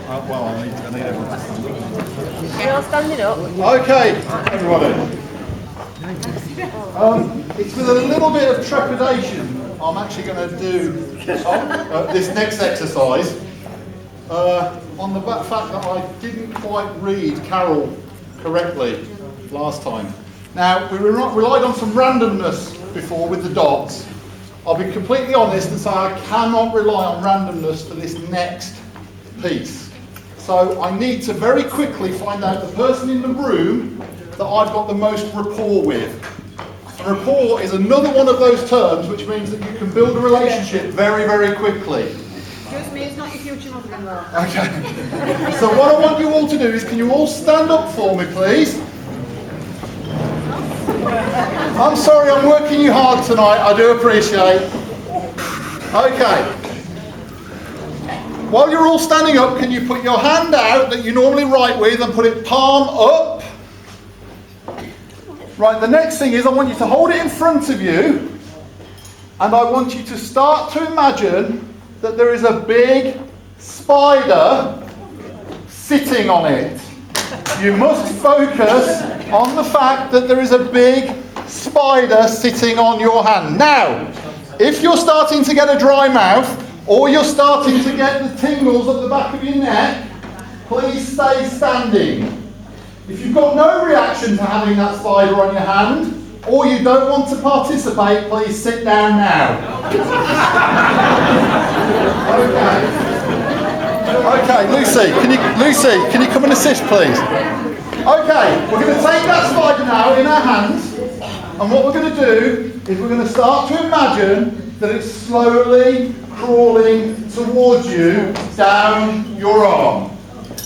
Well, I need everyone to stand up. You're all standing up. Okay, everybody. It's with a little bit of trepidation I'm actually going to do this next exercise on the fact that I didn't quite read Carol correctly last time. Now, we relied on some randomness before with the dots. I'll be completely honest and say I cannot rely on randomness for this next piece. So I need to very quickly find out the person in the room that I've got the most rapport with. And rapport is another one of those terms which means that you can build a relationship very, very quickly. Excuse me, it's not your future mother-in-law. Okay. So what I want you all to do is, can you all stand up for me, please? I'm sorry, I'm working you hard tonight, I do appreciate. Okay. While you're all standing up, can you put your hand out that you normally write with and put it palm up? Right, the next thing is I want you to hold it in front of you and I want you to start to imagine that there is a big spider sitting on it. You must focus on the fact that there is a big spider sitting on your hand. Now, if you're starting to get a dry mouth or you're starting to get the tingles at the back of your neck, please stay standing. If you've got no reaction to having that spider on your hand, or you don't want to participate, please sit down now. Okay, Lucy, can you come and assist, please? Okay, we're going to take that spider now in our hands, and what we're going to do is we're going to start to imagine that it's slowly crawling towards you down your arm.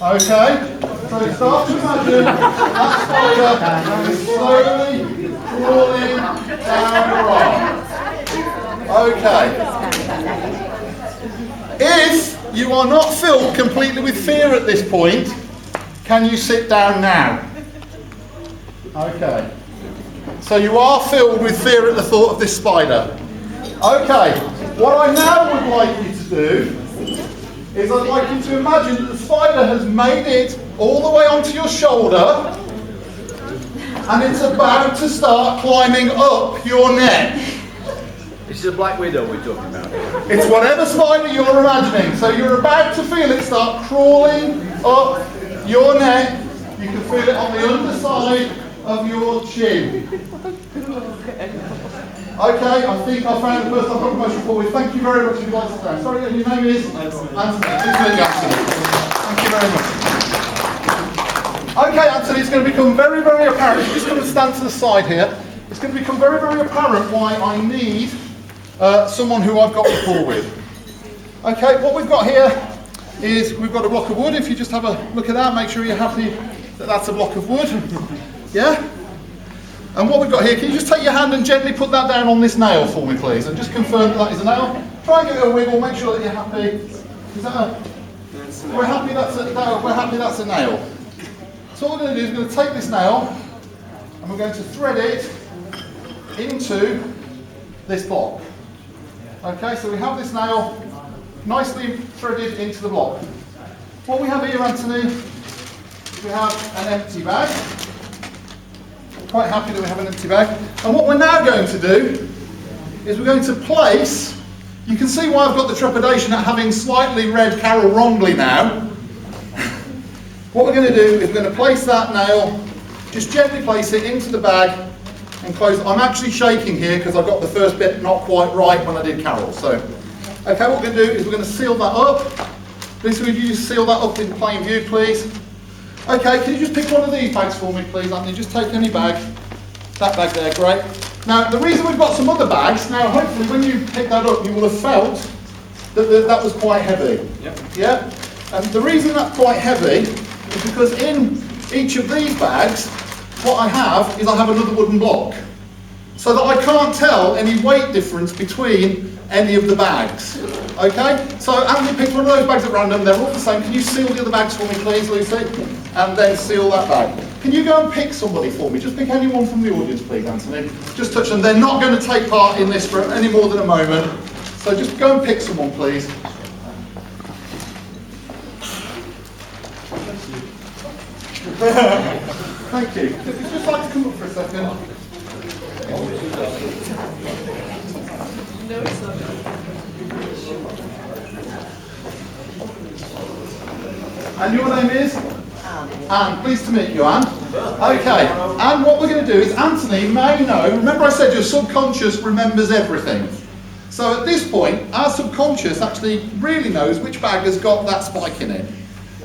Okay? So start to imagine that spider is slowly crawling down your arm. Okay. If you are not filled completely with fear at this point, can you sit down now? Okay. So you are filled with fear at the thought of this spider. Okay. What I now would like you to do is I'd like you to imagine that the spider has made it all the way onto your shoulder and it's about to start climbing up your neck. This is a black widow we're talking about. It's whatever spider you're imagining. So you're about to feel it start crawling up your neck. You can feel it on the underside of your chin. Okay, I think I found the person I've got the most rapport with. Thank you very much if you'd like to stand. Sorry, and your name is? Anthony. Thank you very much. Okay, Anthony, it's going to become very, very apparent. You're just going to stand to the side here. It's going to become very, very apparent why I need someone who I've got rapport with. Okay, what we've got here is we've got a block of wood. If you just have a look at that, make sure you're happy that that's a block of wood. Yeah? And what we've got here, can you just take your hand and gently put that down on this nail for me, please? And just confirm that is a nail. Try and give it a wiggle, make sure that you're happy. Is that a... We're happy that's a nail. So what we're going to do is we're going to take this nail and we're going to thread it into this block. Okay, so we have this nail nicely threaded into the block. What we have here, Anthony, is we have an empty bag. Quite happy that we have an empty bag. And what we're now going to do is we're going to place, you can see why I've got the trepidation at having slightly read Carol wrongly now. What we're going to do is we're going to place that nail, just gently place it into the bag and close. I'm actually shaking here because I got the first bit not quite right when I did Carol. So, okay, what we're going to do is we're going to seal that up. Please, would you just seal that up in plain view, please? Okay, can you just pick one of these bags for me, please, Anthony? Just take any bag. That bag there, great. Now, the reason we've got some other bags, now hopefully when you pick that up, you will have felt that that was quite heavy. Yep. Yeah? And the reason that's quite heavy is because in each of these bags, what I have is I have another wooden block. So that I can't tell any weight difference between any of the bags. Okay? So Anthony picked one of those bags at random, they're all the same. Can you seal the other bags for me, please, Lucy? And then seal that bag. Can you go and pick somebody for me? Just pick anyone from the audience, please, Anthony. Just touch them. They're not going to take part in this for any more than a moment. So just go and pick someone, please. Thank you. If you'd just like to come up for a second. And your name is? Anne. Pleased to meet you, Anne. Okay, and what we're going to do is Anthony may know, remember I said your subconscious remembers everything. So at this point, our subconscious actually really knows which bag has got that spike in it.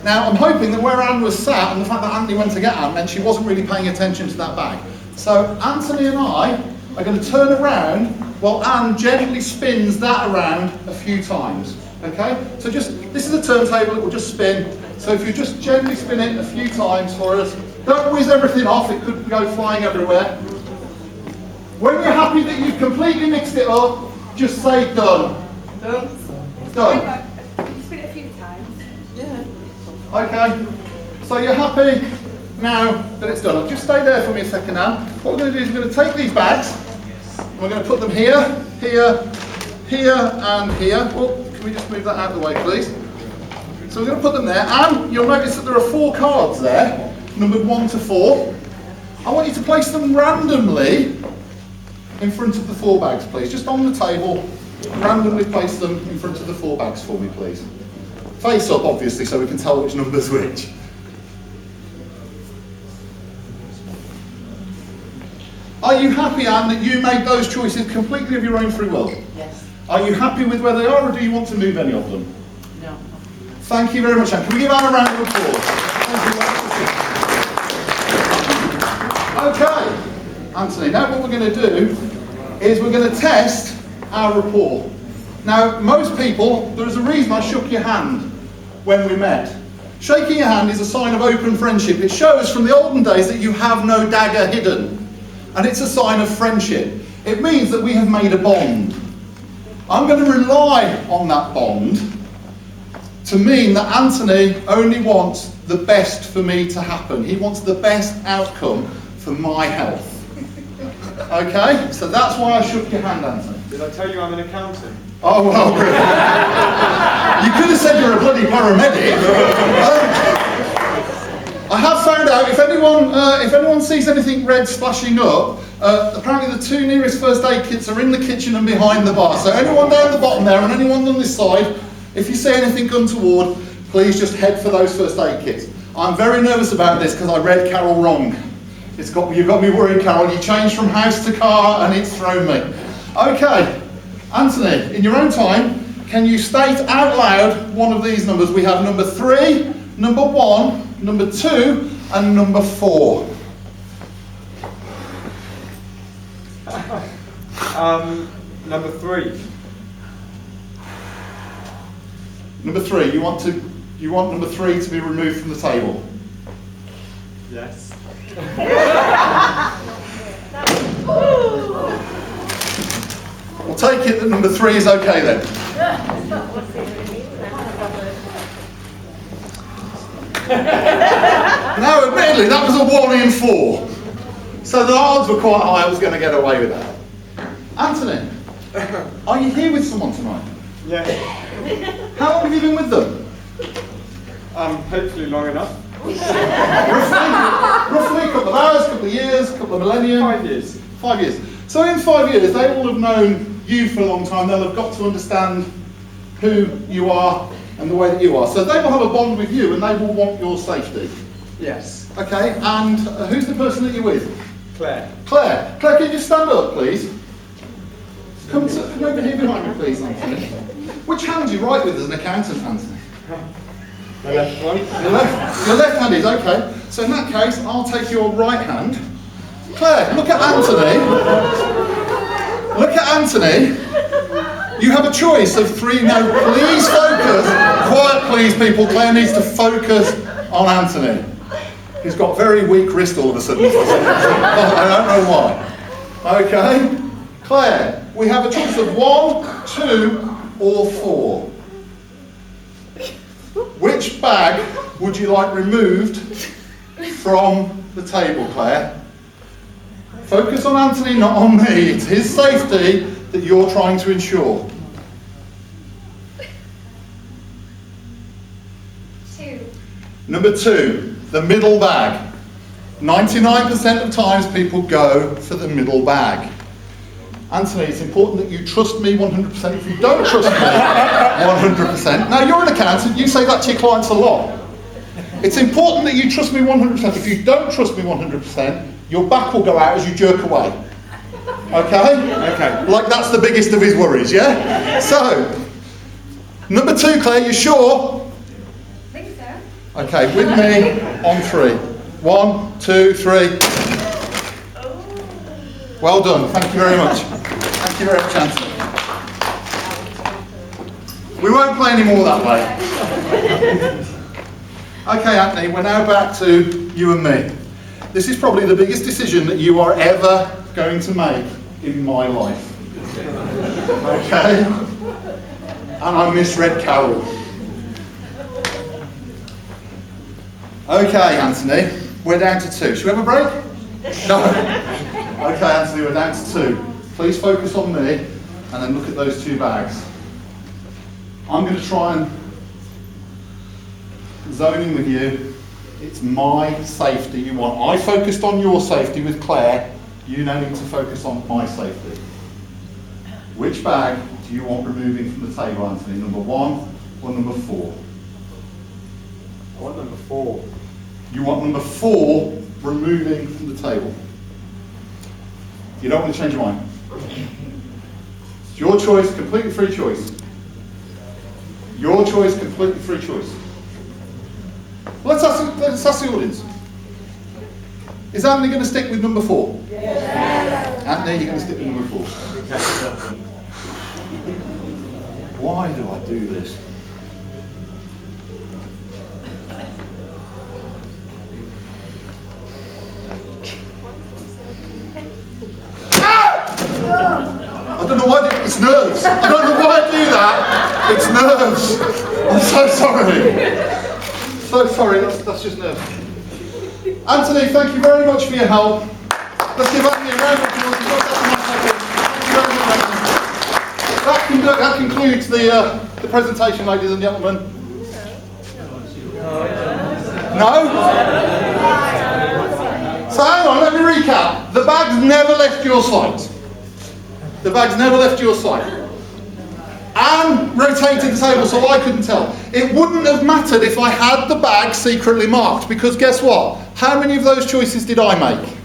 Now I'm hoping that where Anne was sat and the fact that Anthony went to get Anne meant she wasn't really paying attention to that bag. So Anthony and I are going to turn around while Anne gently spins that around a few times. Okay? So this is a turntable, it will just spin. So if you just gently spin it a few times for us, don't whiz everything off, it could go flying everywhere. When you're happy that you've completely mixed it up, just say done. Done. Done. You spin it a few times. Yeah. Okay, so you're happy now that it's done. Just stay there for me a second now. What we're going to do is we're going to take these bags, and we're going to put them here, here, here, and here. Oh, can we just move that out of the way, please? So we're going to put them there, and you'll notice that there are 4 cards there, numbered 1 to 4. I want you to place them randomly in front of the 4 bags, please. Just on the table, randomly place them in front of the 4 bags for me, please. Face up, obviously, so we can tell which number's which. Are you happy, Anne, that you made those choices completely of your own free will? Yes. Are you happy with where they are, or do you want to move any of them? No. Thank you very much, Anne. Can we give Anne a round of applause? Okay, Anthony, now what we're going to do is we're going to test our rapport. Now, most people, there's a reason I shook your hand when we met. Shaking your hand is a sign of open friendship. It shows from the olden days that you have no dagger hidden. And it's a sign of friendship. It means that we have made a bond. I'm going to rely on that bond to mean that Anthony only wants the best for me to happen. He wants the best outcome for my health. Okay? So that's why I shook your hand, Anthony. Did I tell you I'm an accountant? Oh, well, you could have said you're a bloody paramedic. I have found out, if anyone sees anything red splashing up, apparently the 2 nearest first aid kits are in the kitchen and behind the bar. So anyone down the bottom there and anyone on this side, if you see anything untoward, please just head for those first aid kits. I'm very nervous about this because I read Carol wrong. You've got me worried, Carol. You changed from house to car and it's thrown me. Okay, Anthony, in your own time, can you state out loud one of these numbers? We have number 3, number 1, number 2, and number 4. Number 3. Number 3, you want number 3 to be removed from the table? Yes. We'll take it that number 3 is okay then. Now, admittedly, that was a 1 in 4. So the odds were quite high I was going to get away with that. Anthony, are you here with someone tonight? Yeah. How long have you been with them? Hopefully long enough. Roughly a couple of hours, couple of years, couple of millennium? 5 years. 5 years. So in 5 years, they all have known you for a long time. They'll have got to understand who you are and the way that you are. So they will have a bond with you and they will want your safety. Yes. Okay, and who's the person that you're with? Claire. Claire. Claire, can you stand up, please? Come over here behind me, please, Anthony. Which hand do you write with as an accountant, Anthony? The left one. Your left hand is, okay. So in that case, I'll take your right hand. Claire, look at Anthony. Look at Anthony. You have a choice of 3. Now, please focus. Quiet, please, people. Claire needs to focus on Anthony. He's got very weak wrist all of a sudden. I don't know why. Okay. Claire, we have a choice of 1, 2, or 4. Which bag would you like removed from the table, Claire? Focus on Anthony, not on me. It's his safety that you're trying to ensure. 2. Number 2, The middle bag. 99% of times people go for the middle bag. Anthony, it's important that you trust me 100%. If you don't trust me 100%, now you're an accountant, you say that to your clients a lot. It's important that you trust me 100%. If you don't trust me 100%, your back will go out as you jerk away. Okay? Okay. Like that's the biggest of his worries, yeah? So, number 2, Claire, you sure? I think so. Okay, with me on 3. 1, 2, 3. Well done. Thank you very much. Thank you very much, Anthony. We won't play any more that way. Okay, Anthony, we're now back to you and me. This is probably the biggest decision that you are ever going to make in my life. Okay? And I misread Carol. Okay, Anthony, we're down to 2. Should we have a break? No. Okay, Anthony, we're down to 2. Please focus on me and then look at those 2 bags. I'm going to try and zone in with you. It's my safety you want. I focused on your safety with Claire. You now need to focus on my safety. Which bag do you want removing from the table, Anthony? Number 1 or number 4? I want number 4. You want number 4 removing from the table. You don't want to change your mind. It's your choice, completely free choice. Your choice, completely free choice. Let's ask the audience. Is Anthony going to stick with number 4? Yes. Anthony, you're going to stick with number 4. Why do I do this? I don't know why I do it. It's nerves. I don't know why I do that. It's nerves. I'm so sorry. So sorry, that's just nerves. Anthony, thank you very much for your help. Let's give Anthony a round of applause. That concludes the presentation, ladies and gentlemen. No? So hang on, let me recap. The bag's never left your sight. The bag's never left your sight. And rotated the table so I couldn't tell. It wouldn't have mattered if I had the bag secretly marked, because guess what? How many of those choices did I make?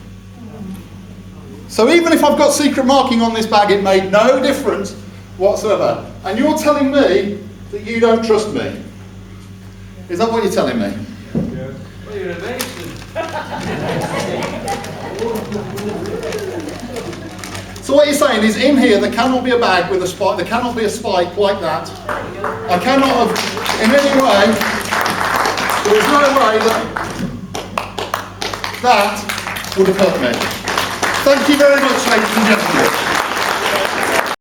So even if I've got secret marking on this bag, it made no difference whatsoever. And you're telling me that you don't trust me. Is that what you're telling me? Yeah. Well, you're a nation. So what you're saying is, in here there cannot be a bag with a spike, there cannot be a spike like that. I cannot have, in any way, there is no way that that would have hurt me. Thank you very much, ladies and gentlemen.